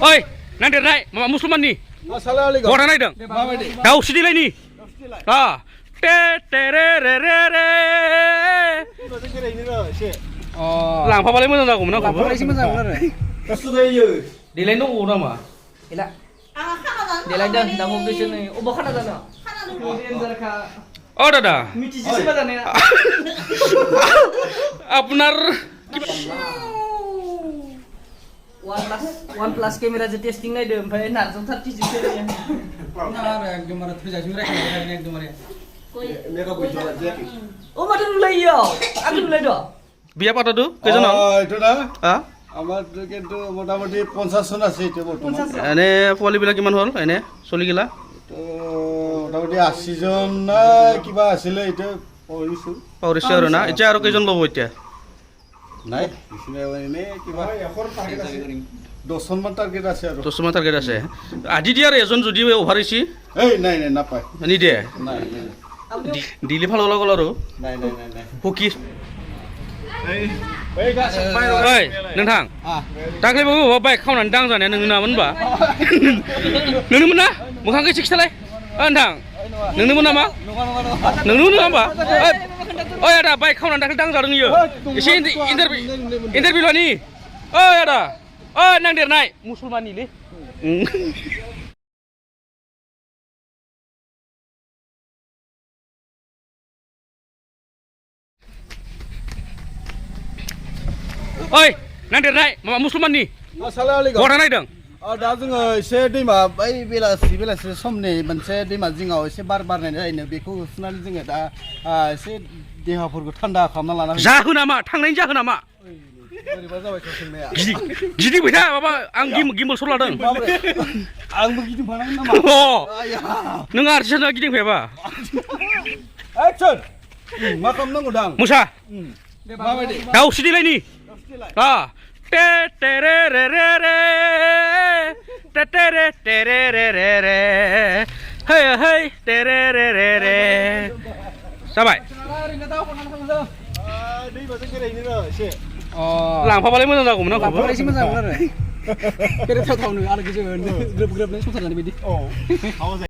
ओइ नांदेरनाय माबा मुसलमाननि बहा नायदों दाउ सिदिलायनि टे टेरे रे रे रे लांफाबालाय मोजां जागौमोन आंखौ देलायनो दंबावो नामा देलायदों दा हमदोंसो नै अबाव खाना जानो ও দাদা মিটিছিস বা জানে না আপনার OnePlus ক্যামেরা যে টেস্টিং নাইদो ओमफ्राय नारजों 30 जिसो रे ना एकदम मारा थैजासिम रायखांबाय एकदम मारा मेकआप गैथ'ला जायाखै ও মাथो नुलायो आंखौ नुलायदो বিয়া পাতাতো কেজন এইটো না আমার কিন্তু মোটামুটি 50 জন আছে এটা বর্তমান এনে পোৱালিবিলাক কিমান হ'ল এনে চলিগিলা তো মোটামুটি 80 জন না কিবা আছিল এটা পঢ়িছো পাহৰিছে আৰু না এতিয়া আৰু কেইজন ল'ব এতিয়া নাই বিছনা এনে কিবা এখৰ টাৰ্গেট আছে 10 জন মান টাৰ্গেট আছে আৰু 10 মান টাৰ্গেট আছে আদি দিয়াৰ এজন যদি অভাৰ হৈছি এই নাই নাই নাপায় নিদিয়ে নাই দিলি ভাল গ'ল আৰু নাই নাই নাই নাই হকি ओइ नोंथां दाख्लैबो बबावबा बाइक खावनानै दांजानाया नोंनो नामोन होनबा नोंनोमोन ना मोखांखौ एसे खिथालाय नोंथां नोंनोमोन नामा नोंनोमोन नामा ओइ आदा बाइक खावनानै दाख्लै दांजादों इयो एसे इन्टारभिउ लानि ओइ आदा ओइ नांदेरनाय मुसलमाननिलै ओइ नांदेरनाय माबा मुसलमाननि बहा नायदों दा जोङो एसे दैमा बै बेलासि समनि मोनसे दैमा जिङाव एसे बार बारनाय जायो बेखौ सुनानै जोङो दा एसे देहाफोरखौ थान्दा खालामना लानानै जाहोना मा थांनायनि जाहोना मा बोरैबा जाबाय सोंनाया गिदिंबाय था माबा आं गिम्बल सर लादों आंबो गिदिंफानांगोन नामा नों आर्टिस्टआ गिदिंफायाबा एक्सन मा खालामनांगौ दां मुसा माबायदि दाउ सिदिलायनि टे टेरे रे रे रे टे टेरे टेरे रे रे रे हे हे टेरे रे रे रे जाबाय दैमाजों बेरायहैनो र' एसे लांफाबालाय मोजां जागौमोन आंखौ एसे मोजां मोन आरो बेरायथावथावनो आरो गोजोन ग्रोब ग्रोबनो संसार जानाय बायदि